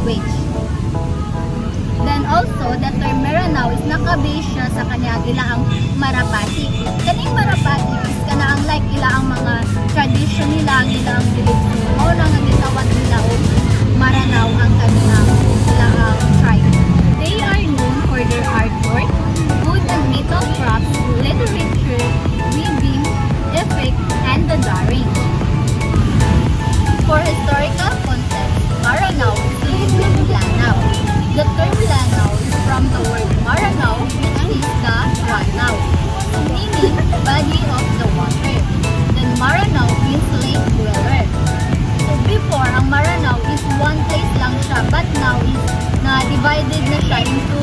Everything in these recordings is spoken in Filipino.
language. Then also, the term Maranao is nakabase siya sa kanyang ilaang Marapati. Kaning Marapati is kanaang like ilaang mga tradition nila, ang ilaang beliefs. O na nga gitawag nila o Maranao ang kanilang ilaang tribe. They are known for their artwork, wood and metal crafts, literature, weaving, effect, and the daring. For historical context, Maranao is related to Lanao. The term Lanao is from the word Maranao, which is the Lanao, meaning body of the water. Then Maranao means lake dweller. So before, ang Maranao is one place lang siya, but now is na-divided na siya into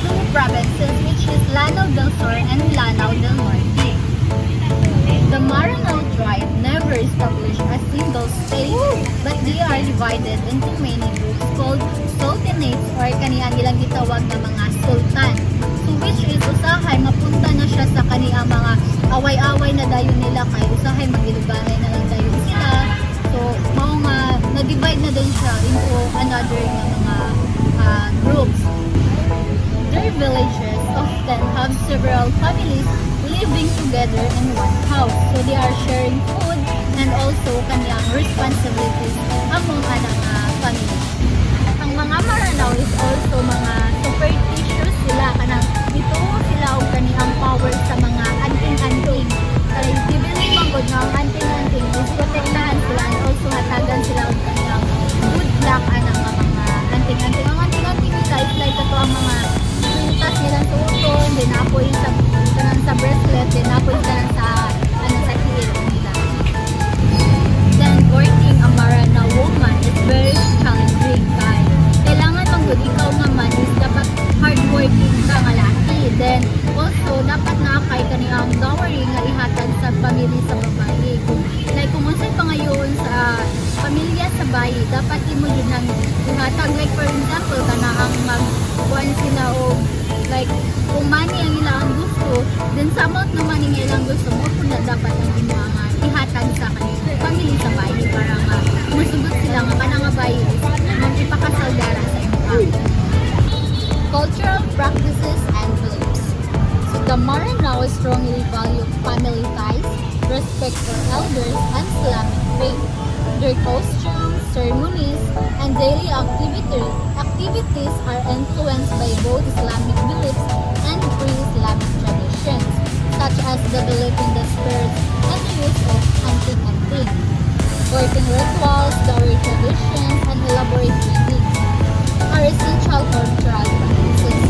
two provinces, which is Lanao del Sur and Lanao del Norte. The Maranao tribe never established a single state, but they are divided into many groups called sultanates or kaniyang ilang gitawag na mga sultan. So which is usahay mapunta na siya sa kaniyang mga away-away na dayon nila kay usahay magiluganay na lang dayon sila. So mao nga na-divide na din siya into another nga mga groups. Their villages often have several families living together in one house. So they are sharing food and also kanyang responsibilities among anang family. Ang mga Maranao is also mga superstitious sila. Kanang ito sila o kanilang power sa mga anting-anting. Kaya bibili magod na ang anting-anting is protektahan sila and also hatagan sila o kanilang good luck anang mga anting-anting. Ang anting-anting nila is like ito ang mga pintas nilang suoton, dinapoy sa bracelet, dinapoy sa sa kiil nila. Then courting a Maranao woman is very challenging guys. Kailangan manggod ikaw nga man is dapat hardworking ka nga laki. Then also dapat naakay kaniyang dowry nga ihatag sa pamilya sa babae. Like kung unsay pa ngayon sa pamilya sa bayi, dapat imo yun nang ihatag. Like for example, kana ang magkuhan sila o like kung money ang ilang gusto, then sa amount na money nga ilang gusto mo, kung na dapat ang imo nga ihatag sa kanila pamilya sa bayi para nga musugot sila nga kana nga bayi is magipakasal dara sa imo. Cultural practices and beliefs. So the Maranao strongly value family ties, respect for elders, and Islamic faith. Their costumes, ceremonies, and daily activities are influenced by both Islamic beliefs and pre-Islamic traditions, such as the belief in the spirits and the use of anting-anting, courting rituals, dowry traditions, and elaborate weddings are essential cultural practices.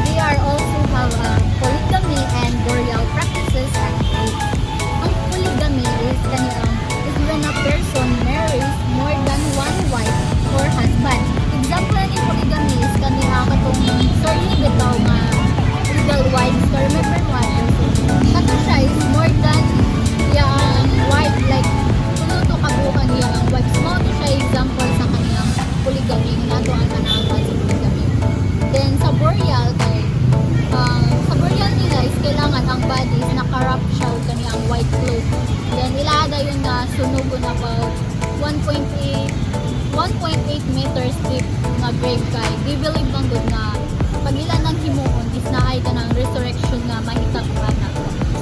They are also have polygamy and burial practices and faith. Ang polygamy is when a person marries more than one wife or husband. Example ni polygamy is kanila katong sorry bitaw nga legal wives or remember wives. Kato siya is more than yung wife, like puno to kabukan niya ang wives. Mo to siya example sa kanilang polygamy nga nato ang kanawag sa polygamy. Then sa burial nila is kailangan ang body is naka-wrap siya o kaniyang white cloth. Then ilada yun na sunugon about 1.8 meters deep na grave kay. They believe bang good na pag ilan ng himuon is naay ka ng resurrection na mahitag ka na.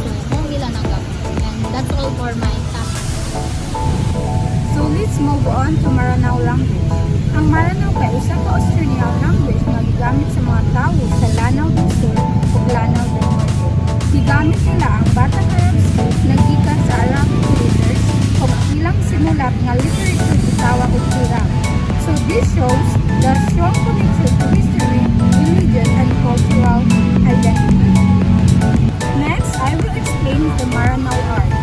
So, kung ilan ang gawin. And that's all for my topic. So let's move on to Maranao language. Ang Maranao kay usa ka Australian language nga gigamit sa mga tawo sa Lanao del Sur ug Lanao del Norte. Gigamit nila ang Batak Arab script na gikan sa Arabic letters ug ilang sinulat nga literature gitawag og Quran. So this shows the strong connection to history, religion, and cultural identity. Next, I will explain the Maranao art.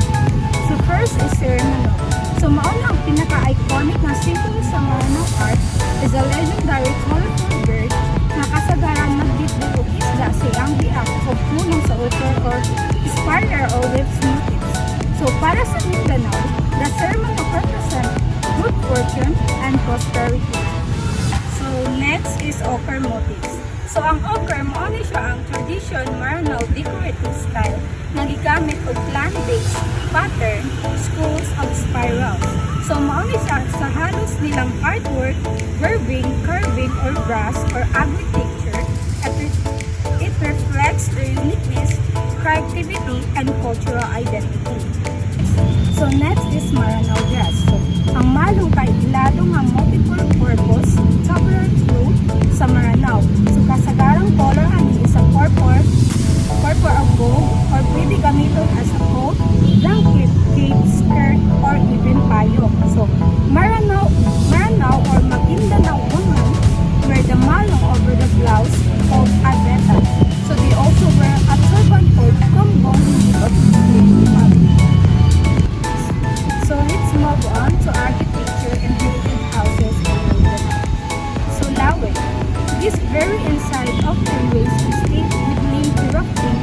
So first is ceremonial. So mauna ang pinaka-iconic na symbol sa Maranao art is a legendary colorful bird na kasagaran magbitbit o isda sa iyang biak o punong sa utol or spiral or waves motifs. So para sa Mindanao, the ceremony represents good fortune and prosperity. So next is ochre motifs. So ang ochre mo ni siya ang tradition Maranao decorative style na gigamit og plant-based pattern, schools of spirals. So mao ni siya sa halos nilang artwork, carving or brass or agriculture. It reflects their uniqueness, creativity, and cultural identity. So next is Maranao dress. So, ang malong kay ilado nga multiple purpose tubular cloth sa Maranao. So kasagarang color ani is a purple of gold or pwede gamiton as a coat, blanket, cape, skirt, or even payong. So Maranao or Maguindanao women wear the malong over the blouse called abeta. So they also wear a turban called kumbong of So let's move on to architecture and building houses in Mindanao. So Lawe, this very inside of railways is state with link rafting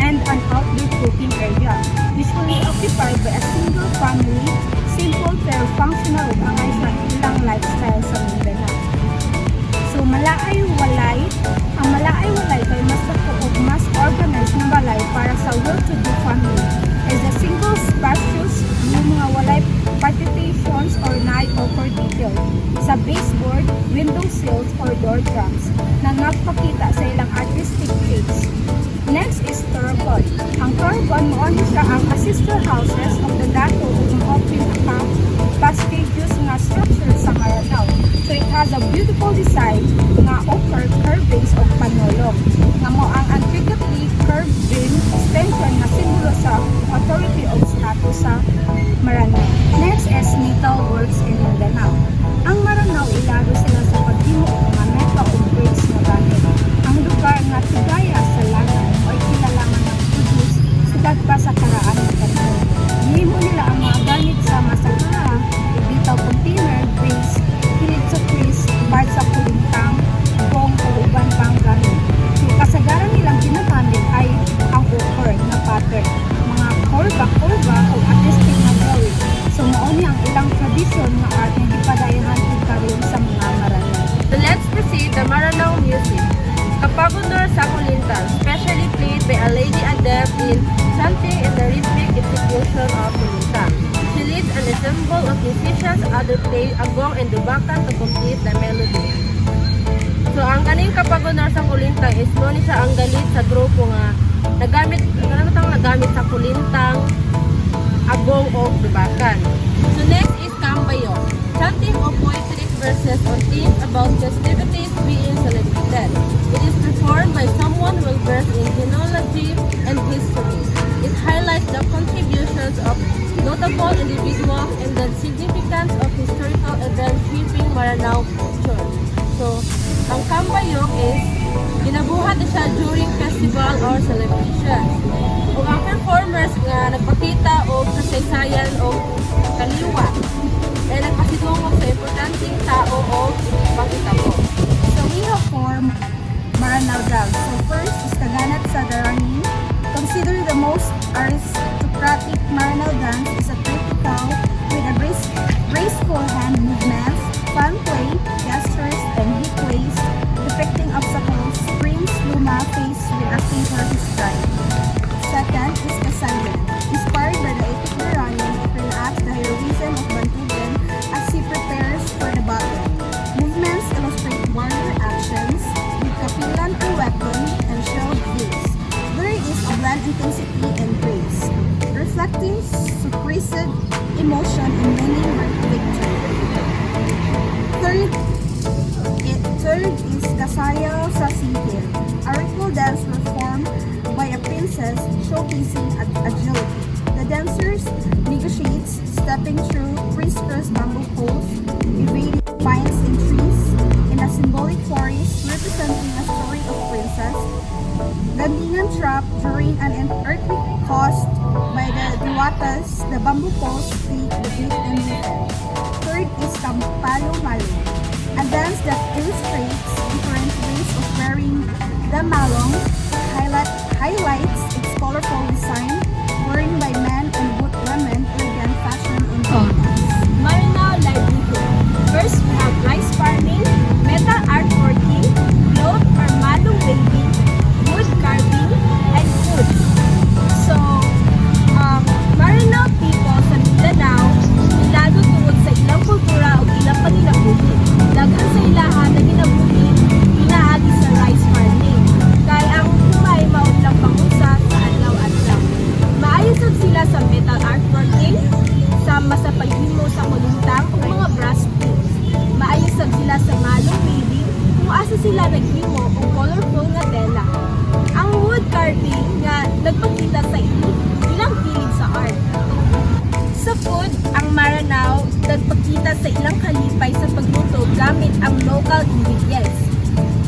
and an outdoor cooking area, usually occupied by a single family, simple pero functional ug angay sa ilang lifestyle sa Mindanao. So ang malaay walay kay mas dako ug mas organized na balay para sa well-to-do family as a single spacious yung mga walay partitions or night or detail sa baseboard, window sills or door jambs na nagpakita sa ilang artistic traits. Next is Turban. Ang Turban mo siya ang sister houses of the dato ug ang open account pastigious nga structure sa Maranao. So it has a beautiful design nga offer curvings of panolong nga mo ang intricately curved beam extension na simbolo sa authority of status sa Maranao. Next is metal works in Mindanao. Ang Maranao ilado sila sa paghimo ng mga metal o bricks na gamit. Ang lugar nga tigaya sa lanao ay kinalaman ng produce sugad pa sa karaan ng panahon. Himo nila ang mga gamit sa masakara, bitaw container, base, kilid sa kris, part sa kulintang, bong o uban pang gamit. So, kasagaran nilang ginagamit ay ang ochre na pattern, mga kurba o artistic na drawing. So mao ni ang ilang tradisyon nga art nga gipadayohan ug karon sa mga Maranao. So let's proceed the Maranao music. Kapagundor sa Kulintang, specially played by a lady adept in chanting and the rhythmic execution of Kulintang. She leads an ensemble of musicians, other play agong and dubakan to complete the melody. So ang kaning kapagundor sa Kulintang is mo ni siya ang galit sa grupo nga nagamit sa Kulintang, agong o dubakan. So next is Kambayo, chanting of poetic verses on themes about festivities being celebrated. It is performed by someone well versed in genealogy and history. It highlights the contributions of notable individuals and the significance of historical events shaping Maranao culture. So, ang Kambayok is ginabuhat na siya during festival or celebration. O ang performers nga nagpakita o kasaysayan o kaliwa ay nagpasidungog sa importanteng tao o pagkitabo. So we have formed Maranao dance. So first is Kaganat sa Darangin. Consider the most aristocratic Maranao dance is a typical with a graceful hand movements, fun play, gestures, and hip ways, depicting obstacles, springs, luma, face with acting for his style. Second is Kasangan. Inspired by the epic Darangin, it reenacts the heroism of Bantugan as he prepares for the battle. Movements illustrate warrior actions with kapilan or weapon and shield views. There is a blend intensity and grace, reflecting suppressed emotion and meaning like victory. Third is Kasayaw sa Sihir, a ritual dance performed by a princess showcasing agility. The dancers negotiate, stepping through crisscross bamboo poles, evading pines and trees, in a symbolic forest representing a story of princess. Gandingan trap during an earthquake caused by the Diwatas, the bamboo poles take the beat and rhythm. Third is Kampalo Malo, a dance that illustrates different ways of wearing the malong, highlights its colorful design, worn by men and women, elegant fashion and elegance. Maranao livelihood. First, we have rice farming, metal artworking, cloth or malo sa ilang kalipay sa pagluto gamit ang local ingredients.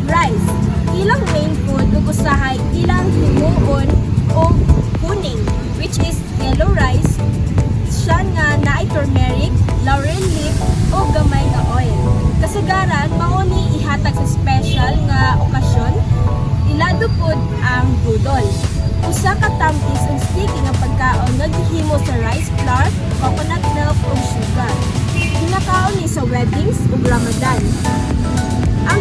Rice, ilang main food ug usahay ilang himuon o kuning, which is yellow rice, siya nga naay turmeric, laurel leaf o gamay nga oil. Kasagaran mao ni ihatag sa special nga okasyon. Ilado pod ang budol. Usa ka tamis ug sticky nga pagkaon nga gihimo sa rice flour, coconut milk ug sugar. Ginakaon ni sa weddings ug Ramadan. Ang